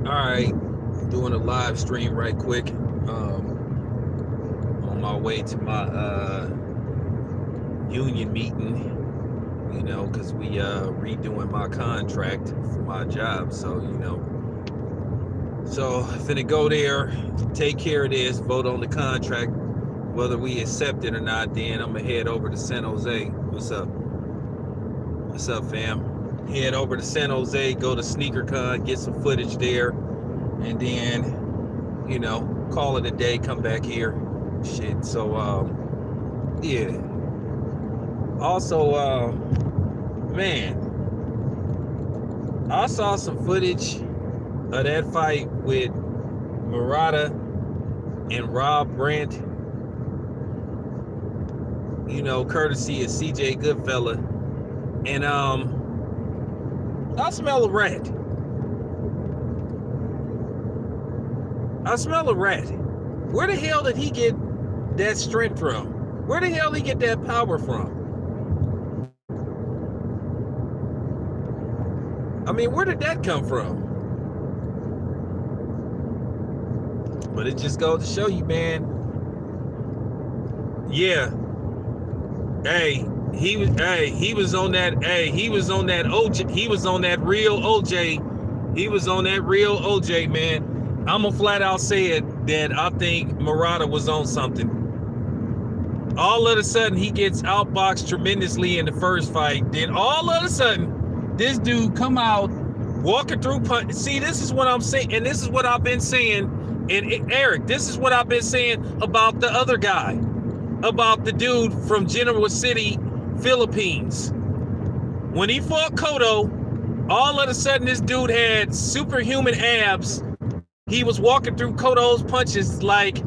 All right, doing a live stream right quick. On my way to my union meeting, because we redoing my contract for my job. So finna go there, take care of this, vote on the contract, whether we accept it or not. Then I'm gonna head over to San Jose. What's up? What's up, fam? Head over to San Jose, go to SneakerCon, get some footage there, and then call it a day, come back here. Shit. So yeah. Also, man, I saw some footage of that fight with Murata and Rob Brandt, courtesy of CJ Goodfella. And I smell a rat. Where the hell did he get that strength from? Where the hell did he get that power from? I mean, where did that come from? But it just goes to show you, man. Yeah. He was on that OJ. He was on that real OJ. He was on that real OJ, man. I'm gonna flat out say it that I think Murata was on something. All of a sudden, he gets outboxed tremendously in the first fight. Then all of a sudden, this dude come out walking through punch. See, this is what I'm saying, and this is what I've been saying. And Eric, this is what I've been saying about the other guy, about the dude from Genoa City, Philippines. When he fought Cotto, all of a sudden this dude had superhuman abs. He was walking through Cotto's punches like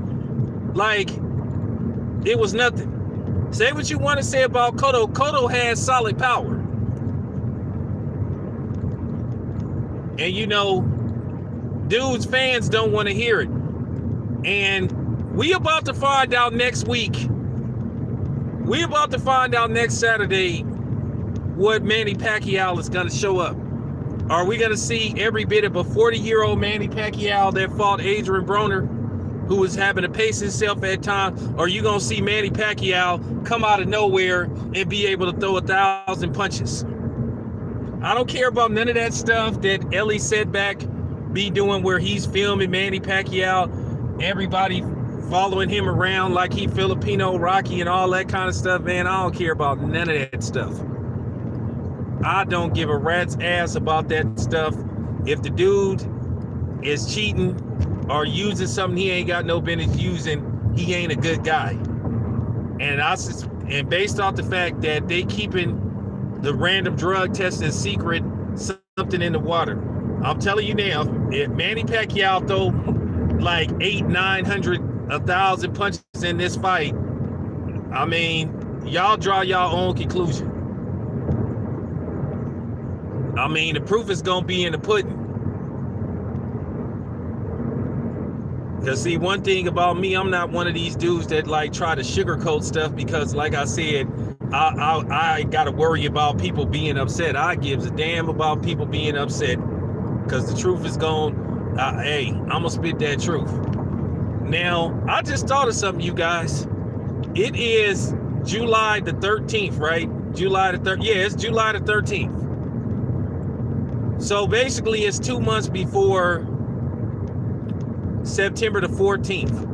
it was nothing. Say what you want to say about Cotto. Cotto has solid power. And dude's fans don't want to hear it. And we about to find out next week. We about to find out next Saturday what Manny Pacquiao is going to show up. Are we going to see every bit of a 40-year-old Manny Pacquiao that fought Adrian Broner, who was having to pace himself at times? Or are you going to see Manny Pacquiao come out of nowhere and be able to throw 1,000 punches? I don't care about none of that stuff that Ellie Setback be doing where he's filming Manny Pacquiao, everybody following him around like he Filipino Rocky and all that kind of stuff, man. I don't care about none of that stuff. I don't give a rat's ass about that stuff. If the dude is cheating or using something he ain't got no business using, he ain't a good guy. And based off the fact that they keeping the random drug testing secret, something in the water. I'm telling you now, if Manny Pacquiao throw like 800, 900, 1,000 punches in this fight, I mean, y'all draw y'all own conclusion. I mean, the proof is gonna be in the pudding. Because see, one thing about me, I'm not one of these dudes that like try to sugarcoat stuff, because like I said, I gotta worry about people being upset. I gives a damn about people being upset, because the truth is gone. Hey, I'm gonna spit that truth. Now, I just thought of something, you guys. It is July the 13th, right? July the 13th. Yeah, it's July the 13th. So basically, it's 2 months before September the 14th.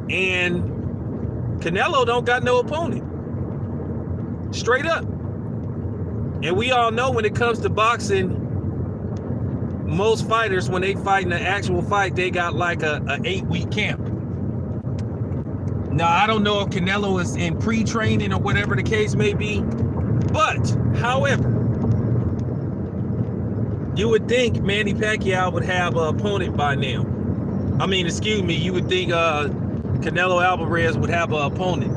And Canelo don't got no opponent. Straight up. And we all know when it comes to boxing, most fighters, when they fight in an actual fight, they got like a 8-week camp. Now, I don't know if Canelo is in pre-training or whatever the case may be. But, however, you would think Manny Pacquiao would have an opponent by now. I mean, excuse me, you would think Canelo Alvarez would have an opponent.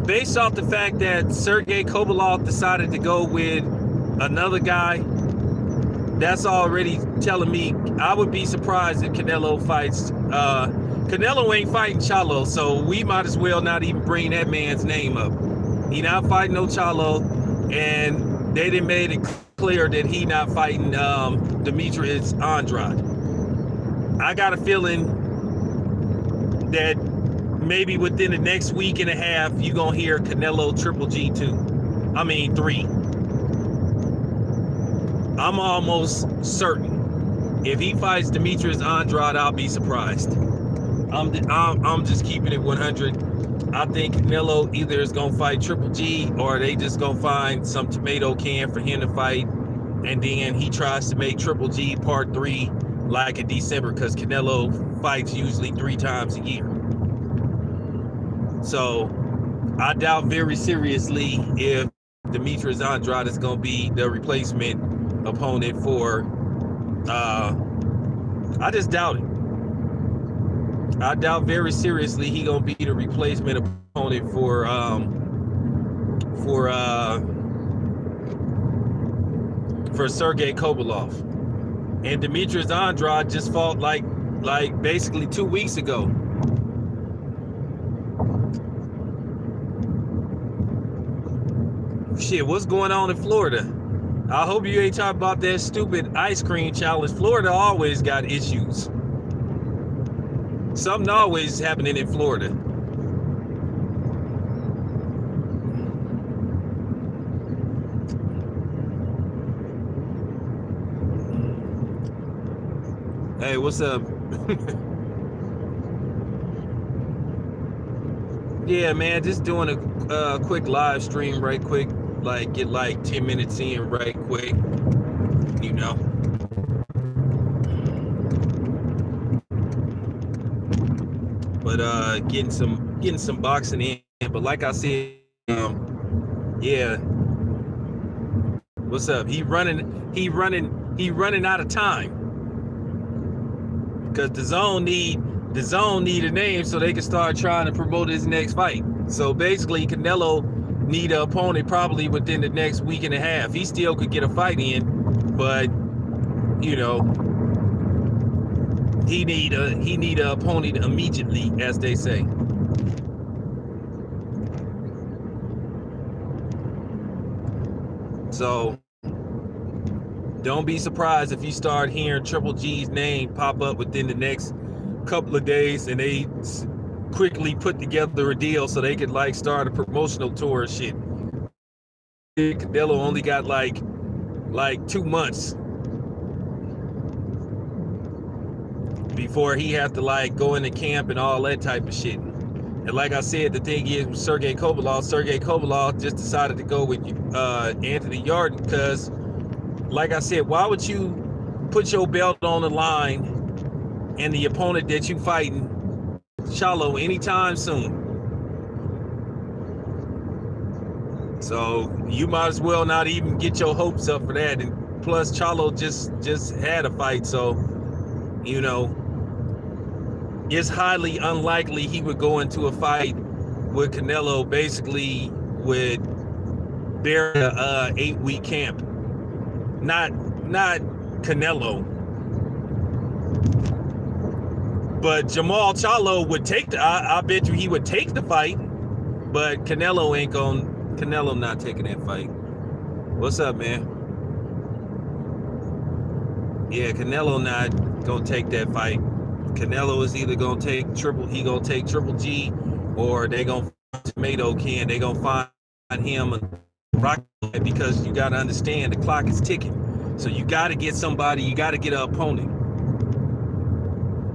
Based off the fact that Sergey Kovalev decided to go with another guy, that's already telling me I would be surprised if Canelo fights. Canelo ain't fighting Charlo, so we might as well not even bring that man's name up. He not fighting no Charlo, and they done made it clear that he not fighting Demetrius Andrade. I got a feeling that maybe within the next week and a half, you're going to hear Canelo Triple G 3. I'm almost certain. If he fights Demetrius Andrade, I'll be surprised. I'm just keeping it 100. I think Canelo either is going to fight Triple G or they just going to find some tomato can for him to fight. And then he tries to make Triple G Part 3 like in December, because Canelo fights usually 3 times a year. So I doubt very seriously if Demetrius Andrade is going to be the replacement opponent for I just doubt it. I doubt very seriously he gonna be the replacement opponent for Sergey Kovalev. And Demetrius Andrade just fought like basically 2 weeks ago. Shit, what's going on in Florida? I hope you ain't talking about that stupid ice cream challenge. Florida always got issues. Something always happening in Florida. Hey, what's up? Yeah, man, just doing a quick live stream right quick. Like, get like 10 minutes in right quick, you know. But getting some boxing in. But like I said, yeah. What's up? He running out of time. Because the zone need a name so they can start trying to promote his next fight. So basically Canelo need an opponent probably within the next week and a half. He still could get a fight in, but you know, he need an opponent immediately, as they say. So don't be surprised if you start hearing Triple G's name pop up within the next couple of days, and they quickly put together a deal so they could like start a promotional tour and shit. Canelo only got like 2 months before he had to like go into camp and all that type of shit. And like I said, the thing is with Sergey Kovalev just decided to go with Anthony Yarden because, like I said, why would you put your belt on the line and the opponent that you fighting Charlo anytime soon? So you might as well not even get your hopes up for that. And plus Charlo just had a fight, so you know it's highly unlikely he would go into a fight with Canelo basically with their 8-week camp. Not Canelo. But Jamal Charlo would take the I bet you he would take the fight, but Canelo not taking that fight. What's up, man? Yeah, Canelo not gonna take that fight. Canelo is either gonna take Triple G, or they gonna find tomato can. They gonna find him a rock, because you gotta understand the clock is ticking. So you gotta get somebody. You gotta get an opponent.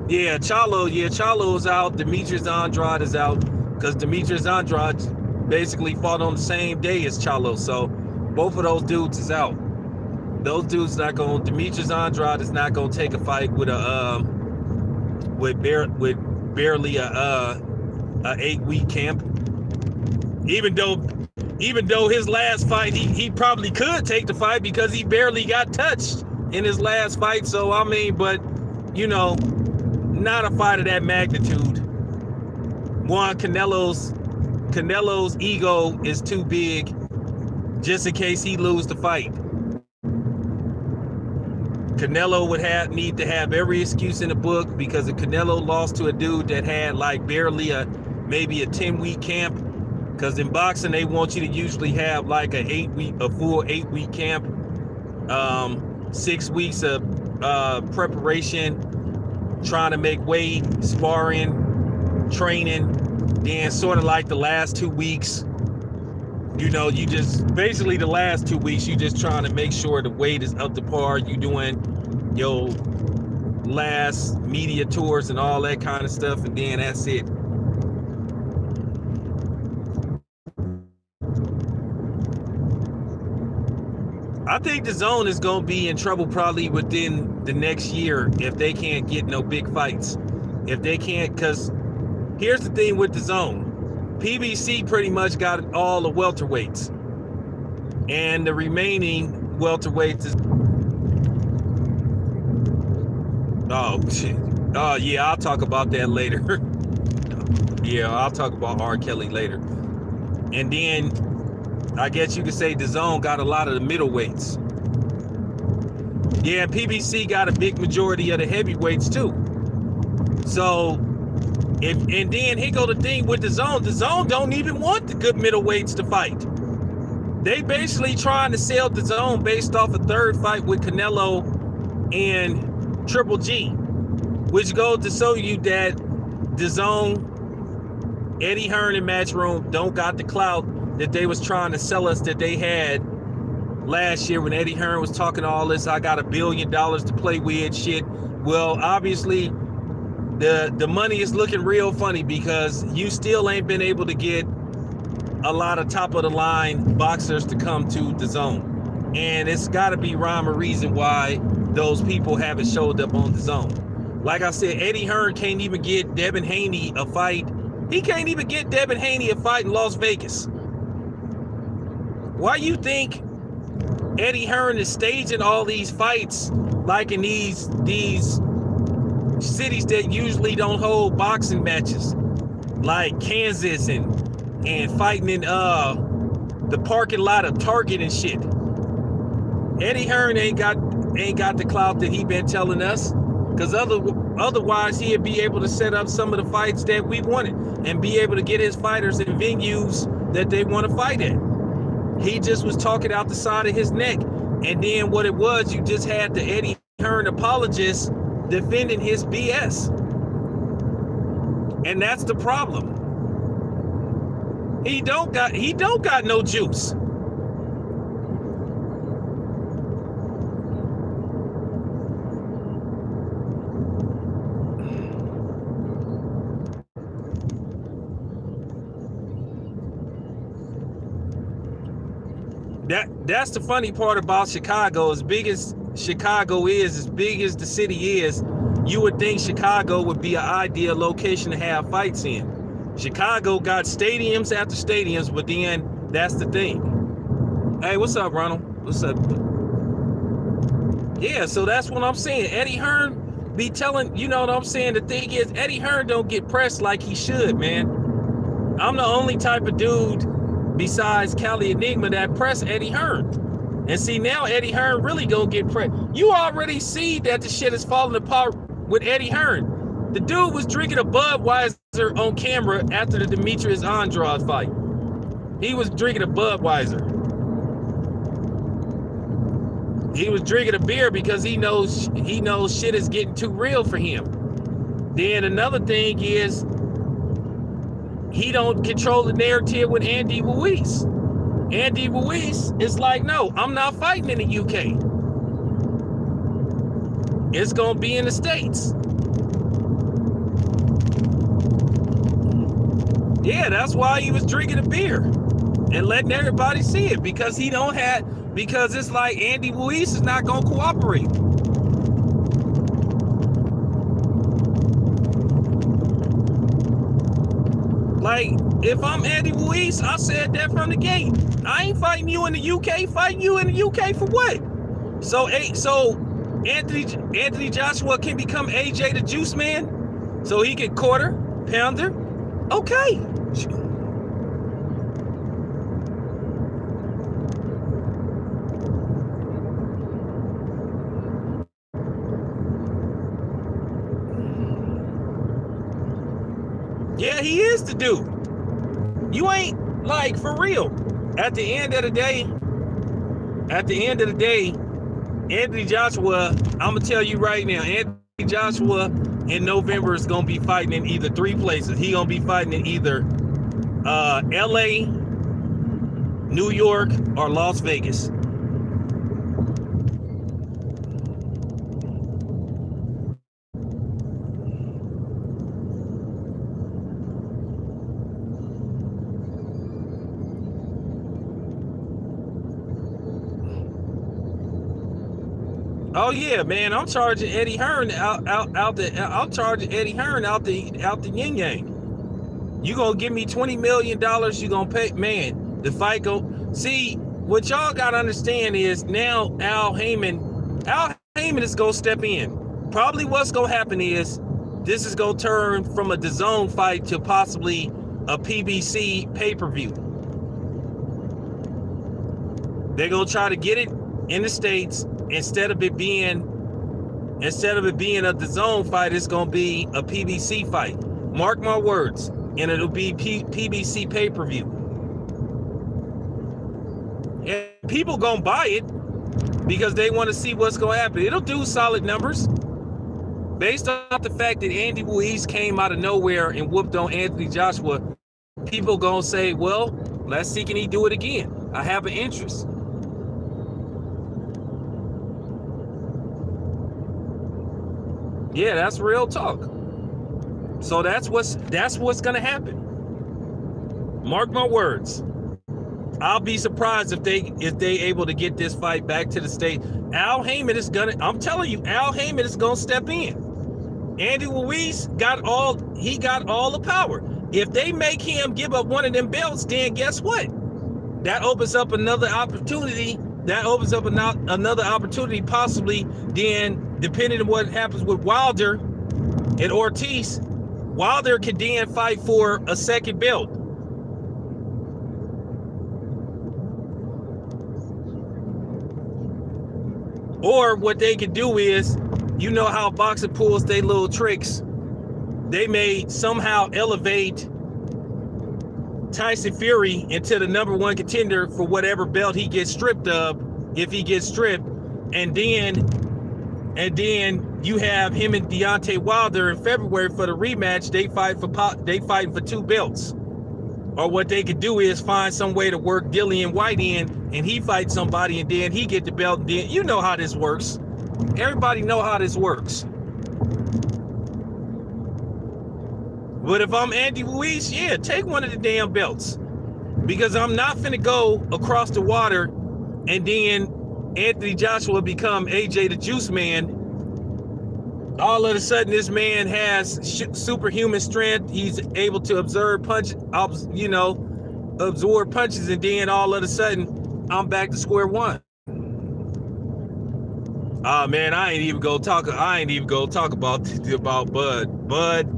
Yeah, Charlo's out. Demetrius Andrade is out because Demetrius Andrade basically fought on the same day as Charlo. So both of those dudes is out. Those dudes not going. Demetrius Andrade is not going to take a fight with barely a 8-week camp. Even though his last fight he probably could take the fight because he barely got touched in his last fight. So I mean, but you know, not a fight of that magnitude. One, Canelo's ego is too big just in case he lose the fight. Canelo would need to have every excuse in the book, because if Canelo lost to a dude that had like barely maybe a 10-week camp, because in boxing they want you to usually have like a full 8-week camp. 6 weeks of preparation, trying to make weight, sparring, training. Then sort of like the last 2 weeks, you know, you just basically the last 2 weeks, you just trying to make sure the weight is up to par. You doing your last media tours and all that kind of stuff, and then that's it. I think DAZN is going to be in trouble probably within the next year if they can't get no big fights. If they can't, because here's the thing with DAZN. PBC pretty much got all the welterweights. And the remaining welterweights is... Oh, shit. Oh, yeah, I'll talk about that later. Yeah, I'll talk about R. Kelly later. And then I guess you could say DAZN got a lot of the middleweights. Yeah, PBC got a big majority of the heavyweights too. So, and then here go the thing with DAZN. DAZN don't even want the good middleweights to fight. They basically trying to sell DAZN based off a third fight with Canelo and Triple G, which goes to show you that DAZN, Eddie Hearn and Matchroom don't got the clout that they was trying to sell us that they had last year when Eddie Hearn was talking all this, I got $1 billion to play with shit. Well, obviously the money is looking real funny because you still ain't been able to get a lot of top of the line boxers to come to DAZN. And it's got to be rhyme or reason why those people haven't showed up on DAZN. Like I said, Eddie Hearn can't even get Devin Haney a fight. He can't even get Devin Haney a fight in Las Vegas. Why you think Eddie Hearn is staging all these fights like in these cities that usually don't hold boxing matches, like Kansas and fighting in the parking lot of Target and shit? Eddie Hearn ain't got the clout that he been telling us, because otherwise he'd be able to set up some of the fights that we wanted and be able to get his fighters in venues that they want to fight at. He just was talking out the side of his neck. And then what it was, you just had the Eddie Hearn apologists defending his BS. And that's the problem. He don't got no juice. That's the funny part about Chicago. As big as Chicago is, as big as the city is, you would think Chicago would be an ideal location to have fights in. Chicago got stadiums after stadiums, but then that's the thing. Hey, what's up, Ronald? What's up? Yeah, so that's what I'm saying. Eddie Hearn be telling, you know what I'm saying? The thing is, Eddie Hearn don't get pressed like he should, man. I'm the only type of dude besides Cali Enigma that press Eddie Hearn. And see, now Eddie Hearn really gonna get pressed. You already see that the shit is falling apart with Eddie Hearn. The dude was drinking a Budweiser on camera after the Demetrius Andrade fight. He was drinking a Budweiser. He was drinking a beer because he knows shit is getting too real for him. Then another thing is, he don't control the narrative with Andy Ruiz. Andy Ruiz is like, no, I'm not fighting in the UK. It's gonna be in the States. Yeah, that's why he was drinking a beer and letting everybody see it, because because it's like Andy Ruiz is not gonna cooperate. Like, if I'm Andy Ruiz, I said that from the gate. I ain't fighting you in the UK. Fighting you in the UK for what? So Anthony Joshua can become AJ the Juice Man, so he can quarter pounder. Okay. Yeah, he is the dude. You ain't, like, for real. At the end of the day, Anthony Joshua, I'm gonna tell you right now, Anthony Joshua in November is gonna be fighting in either three places. He gonna be fighting in either LA, New York, or Las Vegas. Oh yeah, man! I'm charging Eddie Hearn I'm charging Eddie Hearn out the yin yang. You gonna give me $20 million? You gonna pay? Man, the fight go. See, what y'all gotta understand is now Al Heyman is gonna step in. Probably what's gonna happen is this is gonna turn from a DAZN fight to possibly a PBC pay-per-view. They're gonna try to get it in the States. Instead of it being a DAZN fight, it's gonna be a PBC fight. Mark my words, and it'll be PBC pay-per-view. And people gonna buy it because they want to see what's gonna happen. It'll do solid numbers based off the fact that Andy Ruiz came out of nowhere and whooped on Anthony Joshua. People gonna say, well, let's see, can he do it again? I have an interest. Yeah, that's real talk. So that's what's gonna happen. Mark my words. I'll be surprised if they able to get this fight back to the state. Al Heyman is gonna. I'm telling you, Al Heyman is gonna step in. Andy Ruiz got all the power. If they make him give up one of them belts, then guess what? That opens up another opportunity. Another opportunity, possibly. Then, depending on what happens with Wilder and Ortiz, Wilder can then fight for a second belt. Or what they could do is, you know how boxing pulls their little tricks. They may somehow elevate Tyson Fury into the #1 contender for whatever belt he gets stripped of, if he gets stripped, and then you have him and Deontay Wilder in February for the rematch. They fighting for 2 belts. Or what they could do is find some way to work Dillian White in, and he fights somebody, and then he get the belt. And then you know how this works. Everybody know how this works. But if I'm Andy Ruiz, yeah, take one of the damn belts, because I'm not finna go across the water and then Anthony Joshua become AJ the Juice Man. All of a sudden, this man has superhuman strength. He's able to absorb punches, and then all of a sudden, I'm back to square one. Man, I ain't even go talk about Bud.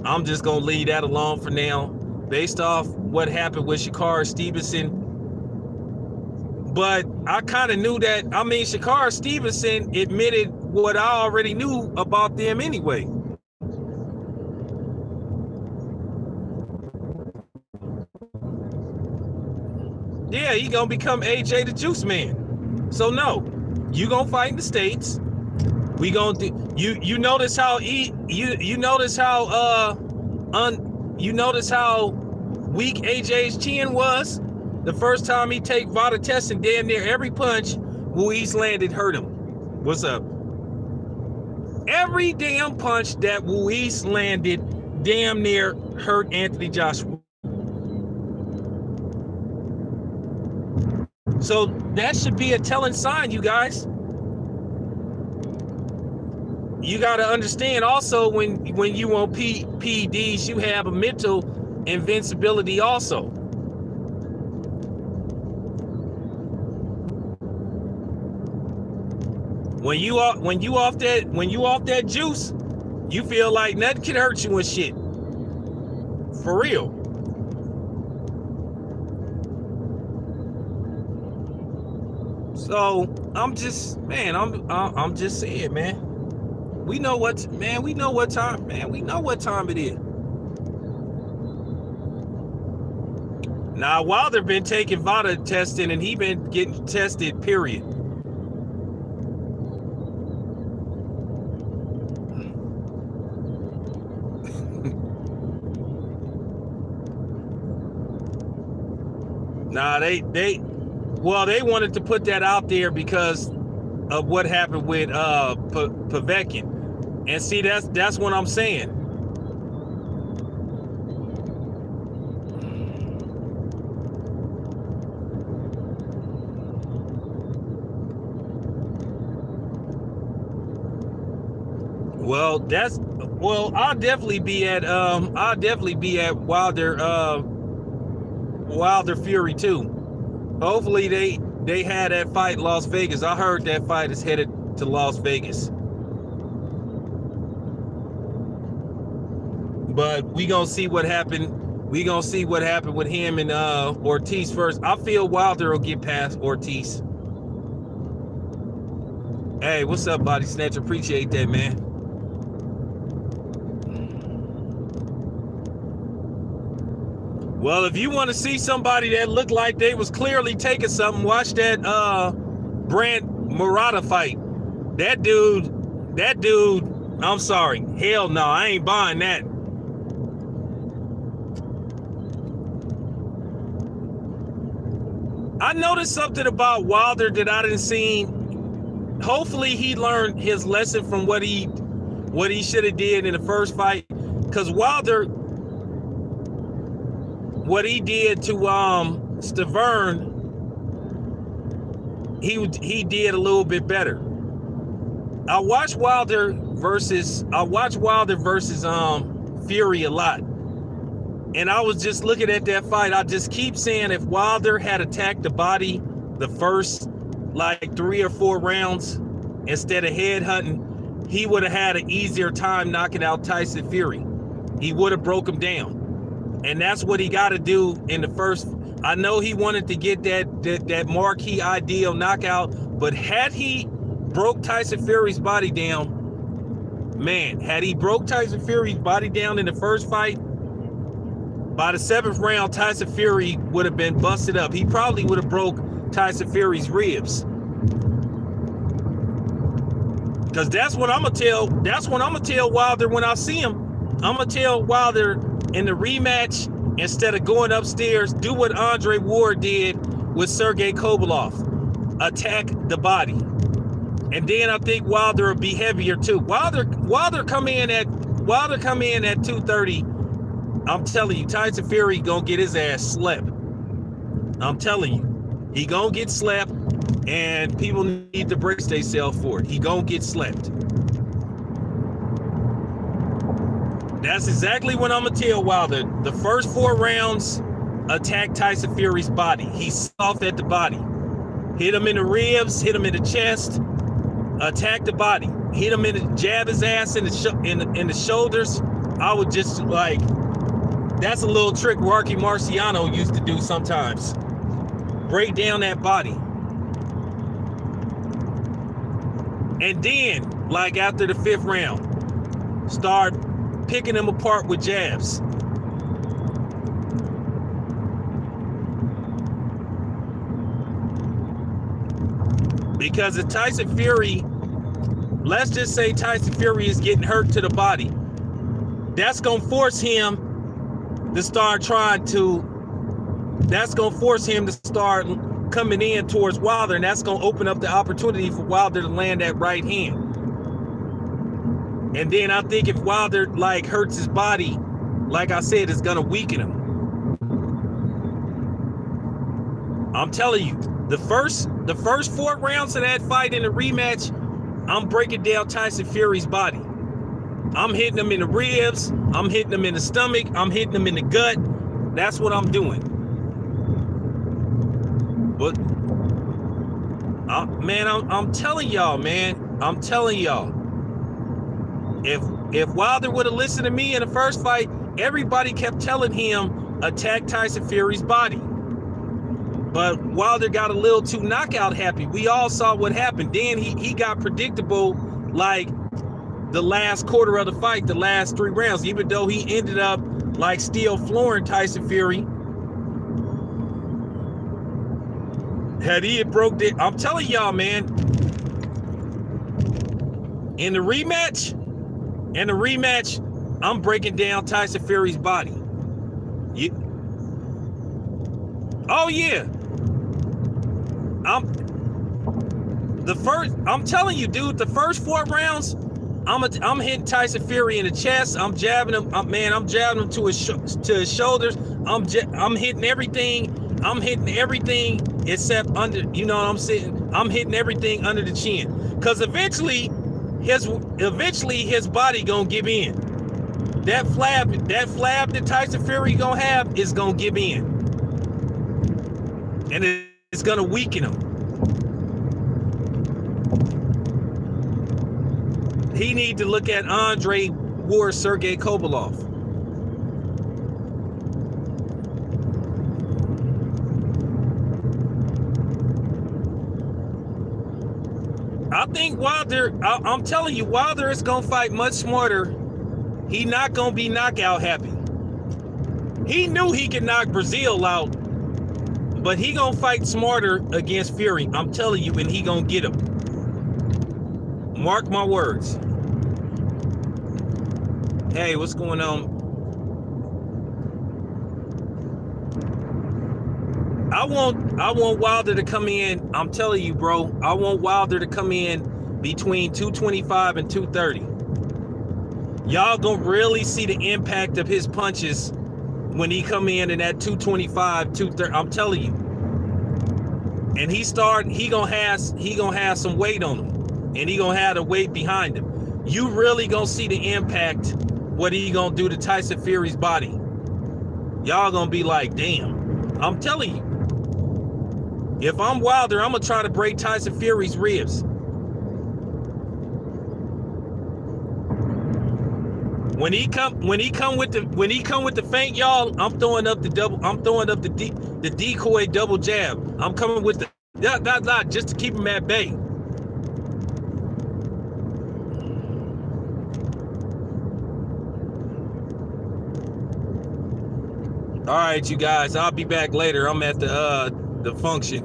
I'm just gonna leave that alone for now, based off what happened with Shakar Stevenson. But I kind of knew that. I mean, Shakar Stevenson admitted what I already knew about them anyway. Yeah, he gonna become AJ the Juice Man. So no, you gonna fight in the States. We gonna do. You notice how you notice how weak AJ's chin was the first time he take Vada test, and damn near every punch Ruiz landed hurt him. What's up? Every damn punch that Ruiz landed damn near hurt Anthony Joshua. So that should be a telling sign, you guys. You got to understand also, when you on PEDs, you have a mental invincibility also. When you off that juice, you feel like nothing can hurt you and shit. For real. So I'm just saying, man. We know what time it is. Now, Wilder been taking Vada testing, and he been getting tested, period. Nah, they wanted to put that out there because of what happened with Povetkin. And see, that's what I'm saying. Well, I'll definitely be at Wilder Fury too. Hopefully they had that fight in Las Vegas. I heard that fight is headed to Las Vegas. But we gonna see what happened. We gonna see what happened with him and Ortiz first. I feel Wilder will get past Ortiz. Hey, what's up, Body Snatcher? Appreciate that, man. Well, if you want to see somebody that looked like they was clearly taking something, watch that Brant Murata fight. That dude, I'm sorry. Hell no, I ain't buying that. I noticed something about Wilder that I didn't see. Hopefully he learned his lesson from what he should have did in the first fight. Because Wilder, what he did to Stavern, he did a little bit better. I watched Wilder versus Fury a lot, and I was just looking at that fight. I just keep saying, if Wilder had attacked the body the first like 3 or 4 rounds instead of head hunting, he would have had an easier time knocking out Tyson Fury. He would have broke him down. And that's what he got to do in the first. I know he wanted to get that marquee ideal knockout, but had he broke Tyson Fury's body down, man, had he broke Tyson Fury's body down in the first fight, by the 7th round, Tyson Fury would have been busted up. He probably would have broke Tyson Fury's ribs. Because that's what I'm gonna tell Wilder when I see him. I'm gonna tell Wilder in the rematch, instead of going upstairs, do what Andre Ward did with Sergey Kovalev. Attack the body. And then I think Wilder will be heavier too. Wilder come in at 230. I'm telling you, Tyson Fury gonna get his ass slept. I'm telling you. He gonna get slept, and people need to brace themselves for it. He gonna get slept. That's exactly what I'm gonna tell Wilder. The first 4 rounds, attack Tyson Fury's body. He's soft at the body. Hit him in the ribs, hit him in the chest, attack the body. Hit him in the, jab his ass in the shoulders. I would just like, that's a little trick Rocky Marciano used to do sometimes. Break down that body. And then, like after the 5th round, start picking them apart with jabs. Because if Tyson Fury, let's just say Tyson Fury is getting hurt to the body, that's gonna force him to start coming in towards Wilder, and that's gonna open up the opportunity for Wilder to land that right hand. And then I think if Wilder like hurts his body, like I said, it's gonna weaken him. I'm telling you, the first 4 rounds of that fight in the rematch, I'm breaking down Tyson Fury's body. I'm hitting him in the ribs, I'm hitting him in the stomach, I'm hitting him in the gut. That's what I'm doing. But man, I'm telling y'all, man. I'm telling y'all. If Wilder would have listened to me in the first fight, everybody kept telling him attack Tyson Fury's body. But Wilder got a little too knockout happy. We all saw what happened. Then he got predictable like the last quarter of the fight, the last 3 rounds, even though he ended up like still flooring Tyson Fury. Had he broke it, I'm telling y'all, man, in the rematch, I'm breaking down Tyson Fury's body. Oh yeah. I'm telling you, dude, the first 4 rounds, I'm hitting Tyson Fury in the chest. I'm jabbing him. I'm jabbing him to his shoulders. I'm hitting everything. I'm hitting everything except under. You know what I'm saying? I'm hitting everything under the chin. Cause eventually his body gonna give in. That flab that Tyson Fury gonna have is gonna give in, and it's gonna weaken him. He need to look at Andre Ward, Sergey Kovalev. I think Wilder, I'm telling you, Wilder is going to fight much smarter. He not going to be knockout happy. He knew he could knock Brazil out, but he going to fight smarter against Fury. I'm telling you, and he going to get him. Mark my words. Hey, what's going on? I want Wilder to come in. I'm telling you, bro. I want Wilder to come in between 225 and 230. Y'all gonna really see the impact of his punches when he come in at 225, 230. I'm telling you. And he gonna have some weight on him. And he gonna have the weight behind him. You really gonna see the impact what he gonna do to Tyson Fury's body. Y'all gonna be like, damn. I'm telling you. If I'm Wilder, I'm gonna try to break Tyson Fury's ribs. When he come with the feint, y'all, I'm throwing up the decoy double jab. I'm coming with the just to keep him at bay. All right, you guys, I'll be back later. I'm at the function.